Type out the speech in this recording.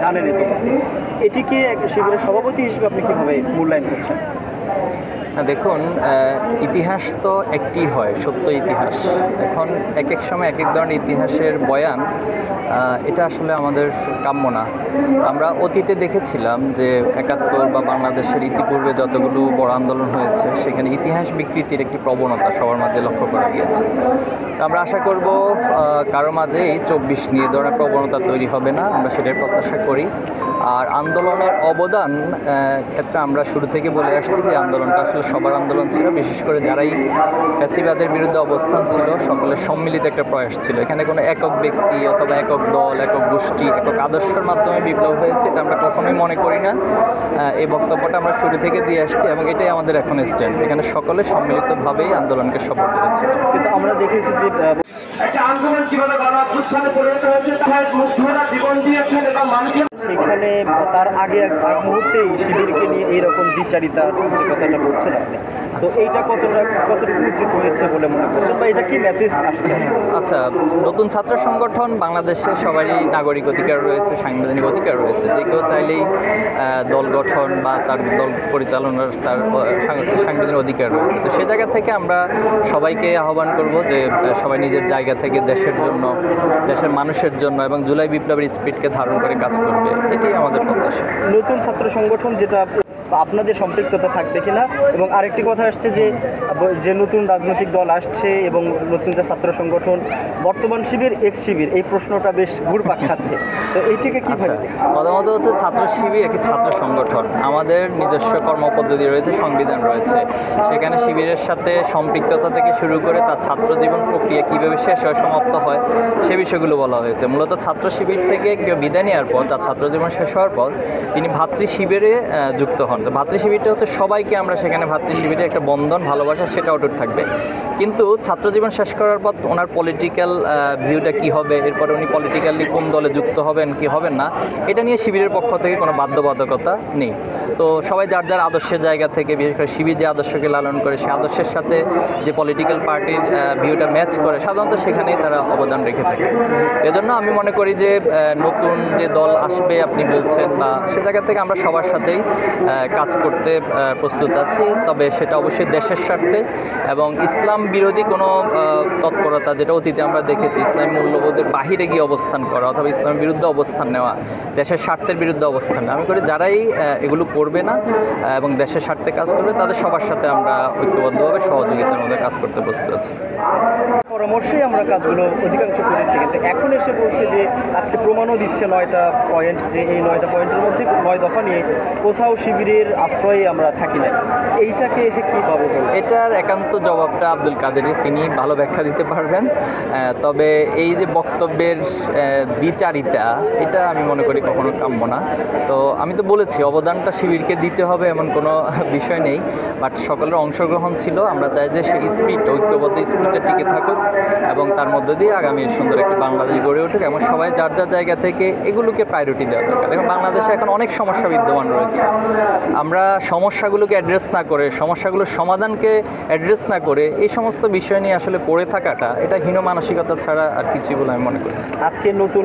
জানেনই তো। এটিকে শিবিরের সভাপতি হিসেবে আপনি কীভাবে মূল্যায়ন করছেন? দেখুন, ইতিহাস তো একটি হয়, সত্য ইতিহাস। এখন এক এক সময় এক এক ধরনের ইতিহাসের বয়ান, এটা আসলে আমাদের কাম্য না। আমরা অতীতে দেখেছিলাম যে ৭১ বা বাংলাদেশের ইতিপূর্বে যতগুলো বড় আন্দোলন হয়েছে সেখানে ইতিহাস বিকৃতির একটি প্রবণতা সবার মাঝে লক্ষ্য করা গিয়েছে। তো আমরা আশা করব কারো মাঝে এই ২৪ নিয়ে ধরনের প্রবণতা তৈরি হবে না, আমরা সেটাই প্রত্যাশা করি। আর আন্দোলনের অবদান ক্ষেত্রে আমরা শুরু থেকে বলে আসছি যে আন্দোলনটা আসলে সবার আন্দোলন ছিল, বিশেষ করে যারাই ফ্যাসিবাদের বিরুদ্ধে অবস্থান ছিল সকলের সম্মিলিত একটা প্রয়াস ছিল। এখানে কোনো একক ব্যক্তি অথবা একক দল, একক গোষ্ঠী, একক আদর্শের মাধ্যমে বিপ্লব হয়েছে এটা আমরা কখনোই মনে করি না। এই বক্তব্যটা আমরা শুরু থেকে দিয়ে আসছি এবং এটাই আমাদের এখন স্ট্যান্ড। এখানে সকলে সম্মিলিতভাবেই আন্দোলনকে সাপোর্ট করেছিল। কিন্তু আমরা দেখেছি যে আন্দোলন কিভাবে গণঅভ্যুত্থানে পরিণত হয়েছে, তার মুগ্ধরা জীবন দিয়েছেন এবং মানুষের সেখানে তার আগে এক মুহূর্তেই শিবিরকে নিয়ে এইরকম দ্বিচারিতার যে কথাটা বলছেন আপনি, তো এইটা কতটুকু উচিত হয়েছে বলে মনে করছেন, বা এটা কি মেসেজ আসছে? আচ্ছা, নতুন ছাত্র সংগঠন বাংলাদেশে সবারই নাগরিক অধিকার রয়েছে, সাংবিধানিক অধিকার রয়েছে। যে কেউ চাইলেই দল গঠন বা তার দল পরিচালনার তার সাংবিধানিক অধিকার রয়েছে। তো সে জায়গা থেকে আমরা সবাইকে আহ্বান করব যে সবাই নিজের জায়গা থেকে দেশের জন্য, দেশের মানুষের জন্য এবং জুলাই বিপ্লবের স্পিরিটকে ধারণ করে কাজ করবে, এটাই আমাদের প্রত্যাশা। নতুন ছাত্র সংগঠন যেটা আপনাদের সম্পৃক্ততা থাকবে কিনা, এবং আরেকটি কথা আসছে যে নতুন রাজনৈতিক দল আসছে এবং নতুন যে ছাত্র সংগঠন, বর্তমান শিবির এক্স শিবির, এই প্রশ্নটা বেশ ঘুরপাক খাচ্ছে, তো এইটিকে কি প্রথমত হচ্ছে ছাত্র শিবির একটি ছাত্র সংগঠন, আমাদের নিজস্ব কর্মপদ্ধতি রয়েছে, সংবিধান রয়েছে। সেখানে শিবিরের সাথে সম্পৃক্ততা থেকে শুরু করে তার ছাত্র জীবন প্রক্রিয়া কীভাবে শেষ হয়, সমাপ্ত হয়, সে বিষয়গুলো বলা হয়েছে। মূলত ছাত্র শিবির থেকে কেউ বিদায় নেওয়ার পর, তার ছাত্র জীবন শেষ হওয়ার পর তিনি ভাতৃ শিবিরে যুক্ত হন। তো ভাতৃ শিবিরটা হচ্ছে সবাইকে আমরা সেখানে ভাতৃ শিবিরে একটা বন্ধন, ভালোবাসা, সেটা অটুট থাকবে। কিন্তু ছাত্রজীবন শেষ করার পর ওনার পলিটিক্যাল ভিউটা কি হবে, এরপরে উনি পলিটিক্যালি কোন দলে যুক্ত হবেন কি হবেন না, এটা নিয়ে শিবিরের পক্ষ থেকে কোনো বাধ্যবাধকতা নেই। তো সবাই যার যার আদর্শের জায়গা থেকে, বিশেষ করে শিবির যে আদর্শকে লালন করে, সেই আদর্শের সাথে যে পলিটিক্যাল পার্টির ভিউটা ম্যাচ করে, সাধারণত সেখানেই তারা অবদান রেখে থাকে। এজন্য আমি মনে করি যে নতুন যে দল আসবে আপনি বলছেন, বা সে জায়গা থেকে আমরা সবার সাথেই কাজ করতে প্রস্তুত আছি। তবে সেটা অবশ্যই দেশের স্বার্থে এবং ইসলাম বিরোধী কোনো তৎপরতা, যেটা অতীতে আমরা দেখেছি, ইসলামী মূল্যবোধের বাহিরে গিয়ে অবস্থান করা অথবা ইসলামের বিরুদ্ধে অবস্থান নেওয়া, দেশের স্বার্থের বিরুদ্ধে অবস্থান নেওয়া, আমি করি যারাই এগুলো করবে না এবং দেশের স্বার্থে কাজ করবে তাদের সবার সাথে আমরা ঐক্যবদ্ধভাবে সহযোগিতার মধ্যে কাজ করতে প্রস্তুত আছি। পরামর্শেই আমরা কাজগুলো অধিকাংশ করেছি, কিন্তু এখন এসে বলছে যে আজকে প্রমাণও দিচ্ছে 9টা পয়েন্ট, যে এই 9টা পয়েন্টের মধ্যে 9 দফা নিয়ে কোথাও শিবিরের আশ্রয়ে আমরা থাকি না। এইটাকে কীভাবে বলবো? এটার একান্ত জবাবটা আব্দুল কাদেরী, তিনি ভালো ব্যাখ্যা দিতে পারবেন। তবে এই যে বক্তব্যের দ্বিচারিতা, এটা আমি মনে করি কখনো কাম্য না। তো আমি তো বলেছি অবদানটা শিবিরকে দিতে হবে এমন কোনো বিষয় নেই, বাট সকলের অংশগ্রহণ ছিল। আমরা চাই যে সেই স্পিরিট, ঐক্যবদ্ধ স্পিরিটটা টিকে থাকুক এবং তার মধ্য দিয়ে আগামী সুন্দর একটি বাংলাদেশ গড়ে উঠুক এবং সবাই যার যার জায়গা থেকে এগুলোকে প্রায়োরিটি দেওয়া দরকার। দেখুন, বাংলাদেশে এখন অনেক সমস্যা বিদ্যমান রয়েছে। আমরা সমস্যাগুলোকে অ্যাড্রেস না করে, সমস্যাগুলোর সমাধানকে অ্যাড্রেস না করে এই সমস্ত বিষয় নিয়ে আসলে পড়ে থাকাটা, এটা হীন মানসিকতা ছাড়া আর কিছুই বলে আমি মনে করি। আজকে নতুন